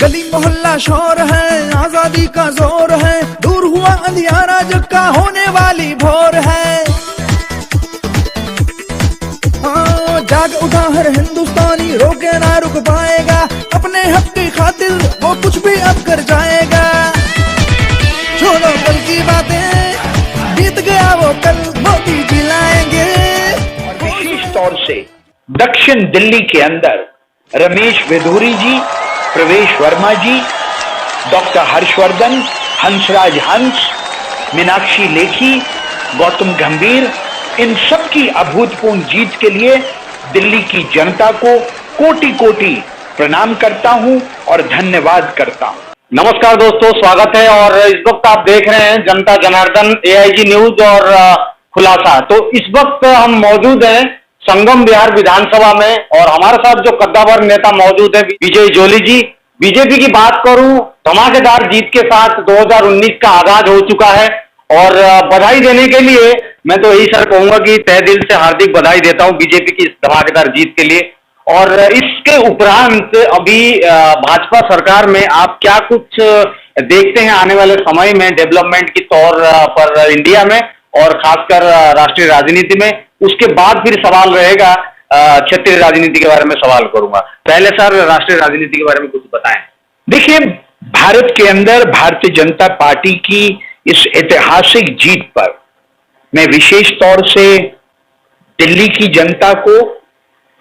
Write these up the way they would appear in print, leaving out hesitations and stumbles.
गली मोहल्ला शोर है, आजादी का जोर है, दूर हुआ अंधियारा जग का होने वाली भोर है। हाँ, जाग उठा हर हिंदुस्तानी, रोके ना रुक पाएगा, अपने हक की खातिर वो कुछ भी अब कर जाएगा। छोड़ो कल की बातें, बीत गया वो कल, मोदी जी लाएंगे। विशेष तौर से दक्षिण दिल्ली के अंदर रमेश वेदूरी जी, प्रवेश वर्मा जी, डॉक्टर हर्षवर्धन, हंसराज हंस, मीनाक्षी लेखी, गौतम गंभीर, इन सब की अभूतपूर्व जीत के लिए दिल्ली की जनता को कोटि कोटि प्रणाम करता हूं और धन्यवाद करता हूं। नमस्कार दोस्तों, स्वागत है। और इस वक्त आप देख रहे हैं जनता जनार्दन AIG न्यूज और खुलासा। तो इस वक्त हम मौजूद हैं संगम विहार विधानसभा में और हमारे साथ जो कद्दावर नेता मौजूद है विजय जोली जी। बीजेपी की बात करूं, धमाकेदार जीत के साथ 2019 का आगाज हो चुका है और बधाई देने के लिए मैं तो यही सर कहूंगा कि तहे दिल से हार्दिक बधाई देता हूं बीजेपी की इस धमाकेदार जीत के लिए। और इसके उपरांत अभी भाजपा सरकार में आप क्या कुछ देखते हैं आने वाले समय में डेवलपमेंट की तौर पर इंडिया में और खासकर राष्ट्रीय राजनीति में? उसके बाद फिर सवाल रहेगा क्षेत्रीय राजनीति के बारे में सवाल करूंगा। पहले सर राष्ट्रीय राजनीति के बारे में कुछ बताएं। देखिए, भारत के अंदर भारतीय जनता पार्टी की इस ऐतिहासिक जीत पर मैं विशेष तौर से दिल्ली की जनता को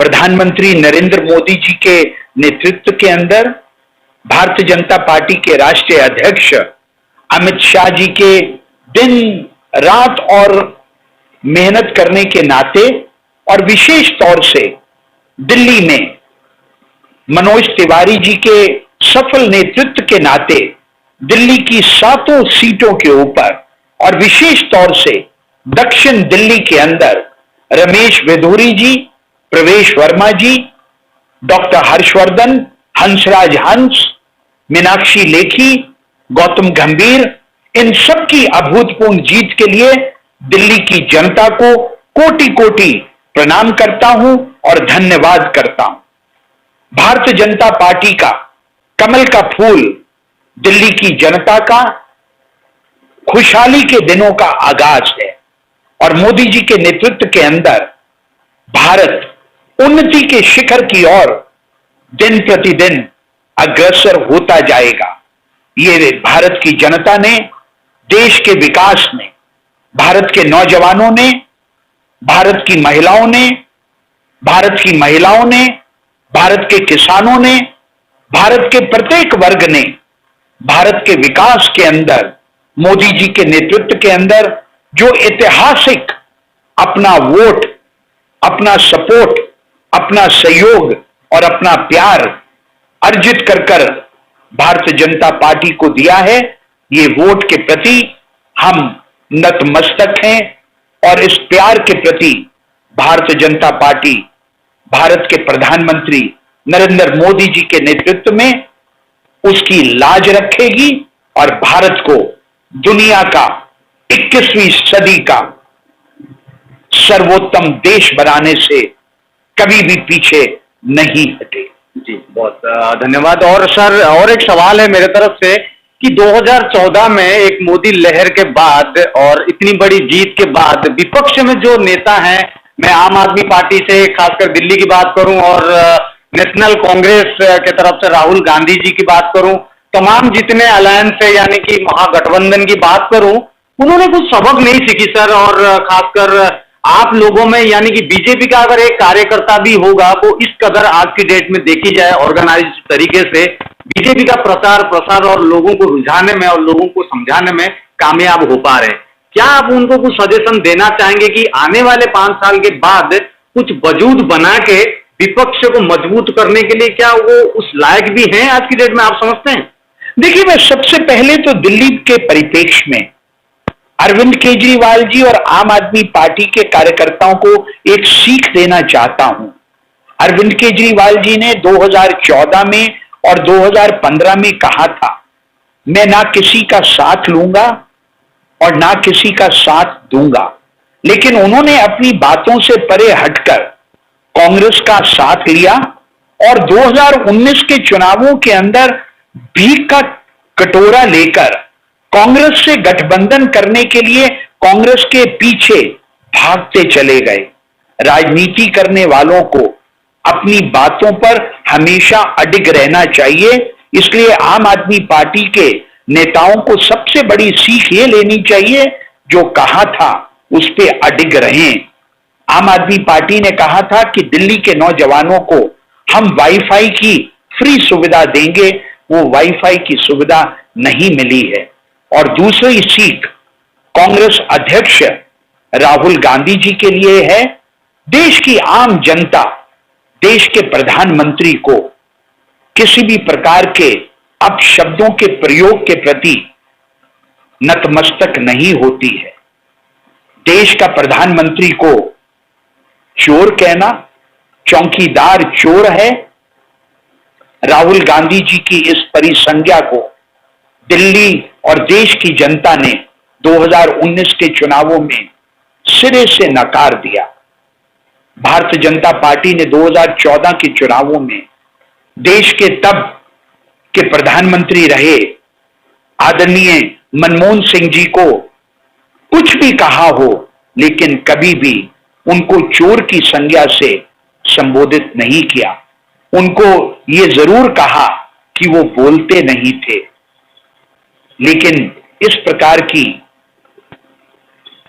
प्रधानमंत्री नरेंद्र मोदी जी के नेतृत्व के अंदर भारतीय जनता पार्टी के राष्ट्रीय अध्यक्ष अमित शाह जी के दिन रात और मेहनत करने के नाते और विशेष तौर से दिल्ली में मनोज तिवारी जी के सफल नेतृत्व के नाते दिल्ली की 7 सीटों के ऊपर और विशेष तौर से दक्षिण दिल्ली के अंदर रमेश वेदूरी जी, प्रवेश वर्मा जी, डॉक्टर हर्षवर्धन, हंसराज हंस, मीनाक्षी लेखी, गौतम गंभीर, इन सब की अभूतपूर्व जीत के लिए दिल्ली की जनता को कोटि कोटि प्रणाम करता हूं और धन्यवाद करता हूं। भारतीय जनता पार्टी का कमल का फूल दिल्ली की जनता का खुशहाली के दिनों का आगाज है और मोदी जी के नेतृत्व के अंदर भारत उन्नति के शिखर की ओर दिन प्रतिदिन अग्रसर होता जाएगा। ये भारत की जनता ने, देश के विकास ने, भारत के नौजवानों ने, भारत की महिलाओं ने, भारत के किसानों ने, भारत के प्रत्येक वर्ग ने भारत के विकास के अंदर मोदी जी के नेतृत्व के अंदर जो ऐतिहासिक अपना वोट, अपना सपोर्ट, अपना सहयोग और अपना प्यार अर्जित कर भारतीय जनता पार्टी को दिया है, ये वोट के प्रति हम नतमस्तक हैं और इस प्यार के प्रति भारतीय जनता पार्टी भारत के प्रधानमंत्री नरेंद्र मोदी जी के नेतृत्व में उसकी लाज रखेगी और भारत को दुनिया का 21वीं सदी का सर्वोत्तम देश बनाने से कभी भी पीछे नहीं हटे। जी बहुत धन्यवाद। और सर और एक सवाल है मेरे तरफ से कि 2014 में एक मोदी लहर के बाद और इतनी बड़ी जीत के बाद विपक्ष में जो नेता हैं, मैं आम आदमी पार्टी से खासकर दिल्ली की बात करूं और नेशनल कांग्रेस के तरफ से राहुल गांधी जी की बात करूं, तमाम जितने अलायंस है यानी कि महागठबंधन की बात करूं, उन्होंने कुछ सबक नहीं सीखी सर। और खासकर आप लोगों में यानी कि बीजेपी का अगर एक कार्यकर्ता भी होगा वो इस कदर आज की डेट में देखी जाए ऑर्गेनाइज तरीके से बीजेपी का प्रचार प्रसार और लोगों को रुझाने में और लोगों को समझाने में कामयाब हो पा रहे हैं, क्या आप उनको कुछ सजेशन देना चाहेंगे कि आने वाले 5 साल के बाद कुछ वजूद बना के विपक्ष को मजबूत करने के लिए क्या वो उस लायक भी हैं आज की डेट में, आप समझते हैं? देखिए, मैं सबसे पहले तो दिल्ली के परिप्रेक्ष्य में अरविंद केजरीवाल जी और आम आदमी पार्टी के कार्यकर्ताओं को एक सीख देना चाहता हूं। अरविंद केजरीवाल जी ने 2014 में और 2015 में कहा था, मैं ना किसी का साथ लूंगा और ना किसी का साथ दूंगा, लेकिन उन्होंने अपनी बातों से परे हटकर कांग्रेस का साथ लिया और 2019 के चुनावों के अंदर भीख का कटोरा लेकर कांग्रेस से गठबंधन करने के लिए कांग्रेस के पीछे भागते चले गए। राजनीति करने वालों को अपनी बातों पर हमेशा अडिग रहना चाहिए। इसलिए आम आदमी पार्टी के नेताओं को सबसे बड़ी सीख ये लेनी चाहिए, जो कहा था उस पे अडिग रहें। आम आदमी पार्टी ने कहा था कि दिल्ली के नौजवानों को हम वाईफाई की फ्री सुविधा देंगे, वो वाईफाई की सुविधा नहीं मिली है। और दूसरी सीख कांग्रेस अध्यक्ष राहुल गांधी जी के लिए है। देश की आम जनता देश के प्रधानमंत्री को किसी भी प्रकार के अपशब्दों के प्रयोग के प्रति नतमस्तक नहीं होती है। देश का प्रधानमंत्री को चोर कहना, चौकीदार चोर है। राहुल गांधी जी की इस परिसंज्ञा को दिल्ली और देश की जनता ने 2019 के चुनावों में सिरे से नकार दिया। भारतीय जनता पार्टी ने 2014 के चुनावों में देश के तब के प्रधानमंत्री रहे आदरणीय मनमोहन सिंह जी को कुछ भी कहा हो, लेकिन कभी भी उनको चोर की संज्ञा से संबोधित नहीं किया। उनको ये जरूर कहा कि वो बोलते नहीं थे, लेकिन इस प्रकार की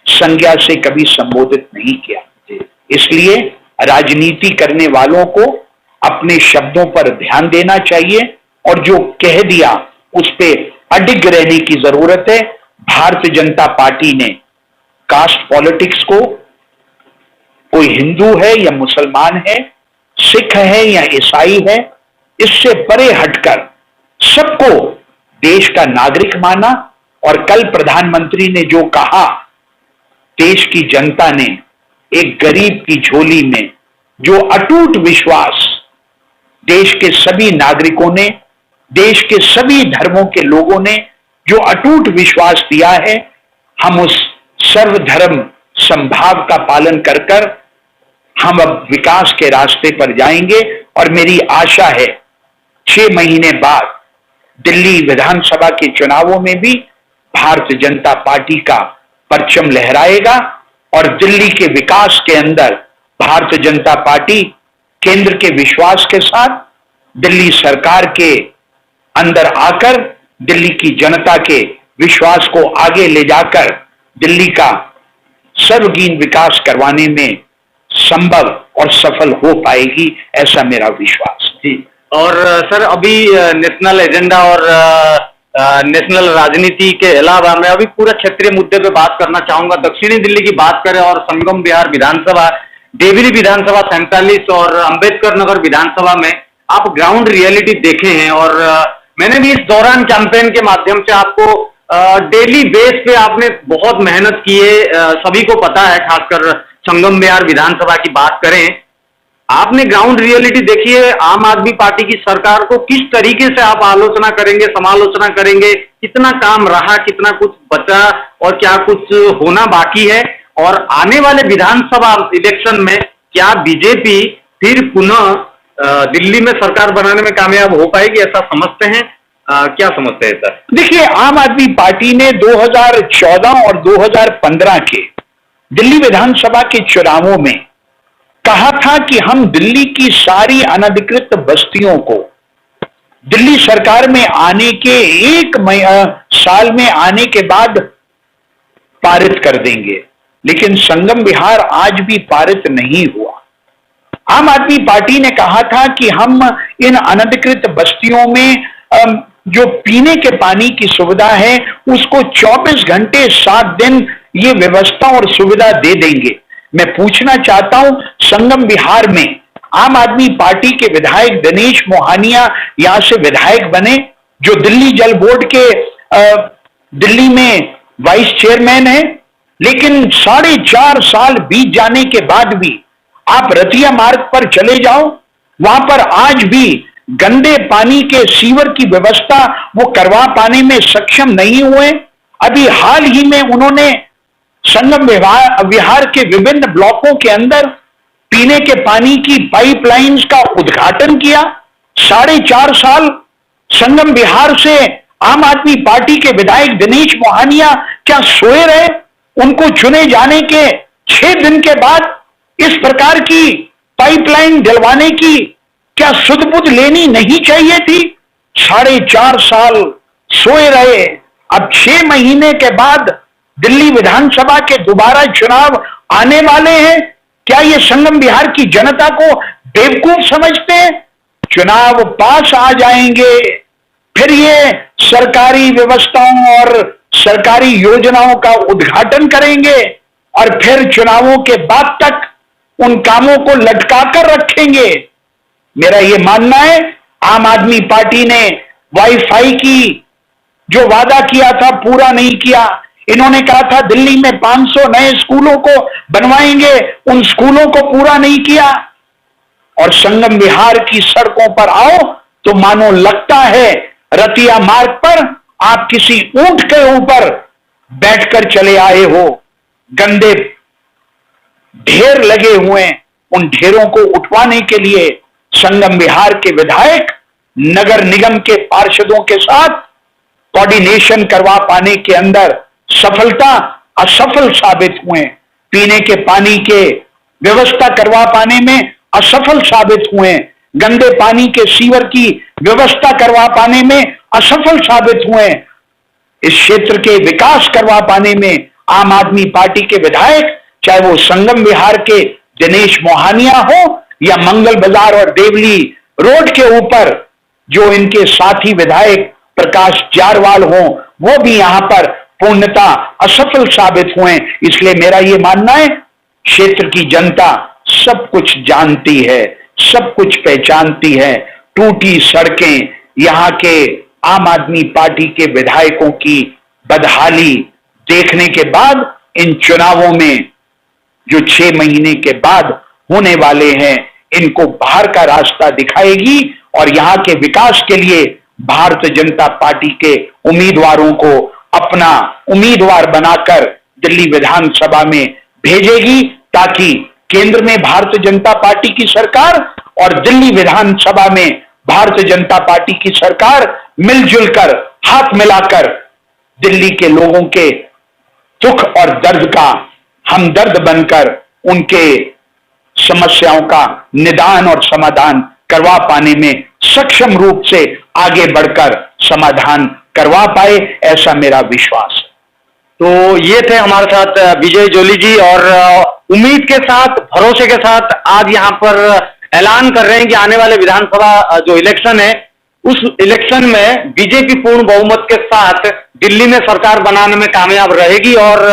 संज्ञा से कभी संबोधित नहीं किया। इसलिए राजनीति करने वालों को अपने शब्दों पर ध्यान देना चाहिए और जो कह दिया उस पे अडिग रहने की जरूरत है। भारतीय जनता पार्टी ने कास्ट पॉलिटिक्स को, कोई हिंदू है या मुसलमान है, सिख है या ईसाई है, इससे परे हटकर सबको देश का नागरिक माना। और कल प्रधानमंत्री ने जो कहा, देश की जनता ने एक गरीब की झोली में जो अटूट विश्वास देश के सभी नागरिकों ने, देश के सभी धर्मों के लोगों ने जो अटूट विश्वास दिया है, हम उस सर्वधर्म संभाव का पालन कर कर हम अब विकास के रास्ते पर जाएंगे। और मेरी आशा है 6 महीने बाद दिल्ली विधानसभा के चुनावों में भी भारतीय जनता पार्टी का परचम लहराएगा और दिल्ली के विकास के अंदर भारतीय जनता पार्टी केंद्र के विश्वास के साथ दिल्ली सरकार के अंदर आकर दिल्ली की जनता के विश्वास को आगे ले जाकर दिल्ली का सर्वगीन विकास करवाने में संभव और सफल हो पाएगी, ऐसा मेरा विश्वास। जी। और सर, अभी नेशनल एजेंडा और नेशनल राजनीति के अलावा मैं अभी पूरा क्षेत्रीय मुद्दे पे बात करना चाहूंगा। दक्षिणी दिल्ली की बात करें और संगम विहार विधानसभा, देवरी विधानसभा 47 और अंबेडकर नगर विधानसभा में आप ग्राउंड रियलिटी देखे हैं और मैंने भी इस दौरान कैंपेन के माध्यम से आपको डेली बेस पे आपने बहुत मेहनत की है, सभी को पता है। खासकर संगम विहार विधानसभा की बात करें, आपने ग्राउंड रियलिटी देखी है। आम आदमी पार्टी की सरकार को किस तरीके से आप आलोचना करेंगे, समालोचना करेंगे, कितना काम रहा, कितना कुछ बचा और क्या कुछ होना बाकी है, और आने वाले विधानसभा इलेक्शन में क्या बीजेपी फिर पुनः दिल्ली में सरकार बनाने में कामयाब हो पाएगी, ऐसा समझते हैं? क्या समझते हैं सर? देखिए, आम आदमी पार्टी ने 2014 और 2015 के दिल्ली विधानसभा के चुनावों में कहा था कि हम दिल्ली की सारी अनधिकृत बस्तियों को दिल्ली सरकार में आने के 1 साल में आने के बाद पारित कर देंगे, लेकिन संगम विहार आज भी पारित नहीं हुआ। आम आदमी पार्टी ने कहा था कि हम इन अनधिकृत बस्तियों में जो पीने के पानी की सुविधा है उसको 24 घंटे 7 दिन ये व्यवस्था और सुविधा दे देंगे। मैं पूछना चाहता हूं, संगम विहार में आम आदमी पार्टी के विधायक दिनेश मोहानिया यहां से विधायक बने, जो दिल्ली जल बोर्ड के दिल्ली में वाइस चेयरमैन है, लेकिन 4.5 साल बीत जाने के बाद भी आप रतिया मार्ग पर चले जाओ, वहां पर आज भी गंदे पानी के सीवर की व्यवस्था वो करवा पाने में सक्षम नहीं हुए। अभी हाल ही में उन्होंने संगम विहार के विभिन्न ब्लॉकों के अंदर पीने के पानी की पाइपलाइंस का उद्घाटन किया। 4.5 साल संगम बिहार से आम आदमी पार्टी के विधायक दिनेश मोहानिया क्या सोए रहे? उनको चुने जाने के 6 दिन के बाद इस प्रकार की पाइपलाइन दिलवाने की क्या सुध-बुध लेनी नहीं चाहिए थी? 4.5 साल सोए रहे। अब 6 महीने के बाद दिल्ली विधानसभा के दोबारा चुनाव आने वाले हैं। क्या ये संगम बिहार की जनता को बेवकूफ समझते हैं? चुनाव पास आ जाएंगे, फिर ये सरकारी व्यवस्थाओं और सरकारी योजनाओं का उद्घाटन करेंगे और फिर चुनावों के बाद तक उन कामों को लटकाकर रखेंगे। मेरा ये मानना है, आम आदमी पार्टी ने वाईफाई की जो वादा किया था पूरा नहीं किया। इन्होंने कहा था दिल्ली में 500 नए स्कूलों को बनवाएंगे, उन स्कूलों को पूरा नहीं किया। और संगम बिहार की सड़कों पर आओ तो मानो लगता है रतिया मार्ग पर आप किसी ऊंट के ऊपर बैठकर चले आए हो। गंदे ढेर लगे हुए, उन ढेरों को उठवाने के लिए संगम बिहार के विधायक नगर निगम के पार्षदों के साथ कोऑर्डिनेशन करवा पाने के अंदर सफलता असफल साबित हुए। पीने के पानी के व्यवस्था करवा पाने में असफल साबित हुए। गंदे पानी के सीवर की व्यवस्था करवा पाने में असफल साबित हुए। इस क्षेत्र के विकास करवा पाने में आम आदमी पार्टी के विधायक, चाहे वो संगम बिहार के दिनेश मोहानिया हो या मंगल बाजार और देवली रोड के ऊपर जो इनके साथी विधायक प्रकाश जारवाल हो, वो भी यहां पर पूर्णतः असफल साबित हुए। इसलिए मेरा ये मानना है, क्षेत्र की जनता सब कुछ जानती है, सब कुछ पहचानती है। टूटी सड़कें, यहां के आम आदमी पार्टी के विधायकों की बदहाली देखने के बाद इन चुनावों में जो 6 महीने के बाद होने वाले हैं, इनको बाहर का रास्ता दिखाएगी और यहां के विकास के लिए भारतीय जनता पार्टी के उम्मीदवारों को अपना उम्मीदवार बनाकर दिल्ली विधानसभा में भेजेगी, ताकि केंद्र में भारतीय जनता पार्टी की सरकार और दिल्ली विधानसभा में भारतीय जनता पार्टी की सरकार मिलजुल कर, हाथ मिलाकर दिल्ली के लोगों के दुख और दर्द का हमदर्द बनकर उनके समस्याओं का निदान और समाधान करवा पाने में सक्षम रूप से आगे बढ़कर समाधान करवा पाए, ऐसा मेरा विश्वास है। तो ये थे हमारे साथ विजय जोली जी, और उम्मीद के साथ, भरोसे के साथ आज यहाँ पर ऐलान कर रहे हैं कि आने वाले विधानसभा जो इलेक्शन है, उस इलेक्शन में बीजेपी पूर्ण बहुमत के साथ दिल्ली में सरकार बनाने में कामयाब रहेगी और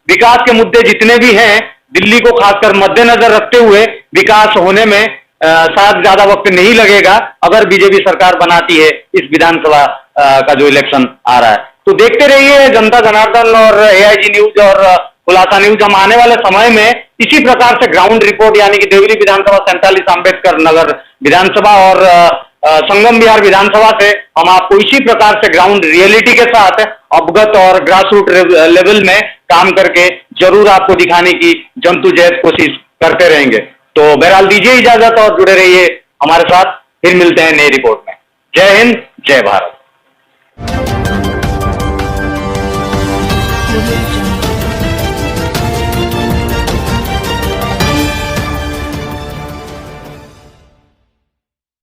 विकास के मुद्दे जितने भी हैं, दिल्ली को खासकर मद्देनजर रखते हुए विकास होने में शायद ज्यादा वक्त नहीं लगेगा अगर बीजेपी सरकार बनाती है इस विधानसभा का जो इलेक्शन आ रहा है। तो देखते रहिए जनता जनार्दन और AIG न्यूज और खुलासा न्यूज। हम आने वाले समय में इसी प्रकार से ग्राउंड रिपोर्ट, यानी कि देवली विधानसभा, 47 अम्बेडकर नगर विधानसभा और संगम बिहार विधानसभा से हम आपको इसी प्रकार से ग्राउंड रियलिटी के साथ अवगत और ग्रासरूट लेवल में काम करके जरूर आपको दिखाने की जंतुजहद कोशिश करते रहेंगे। तो बहरहाल दीजिए इजाजत और जुड़े रहिए हमारे साथ, फिर मिलते हैं नई रिपोर्ट में। जय हिंद, जय भारत।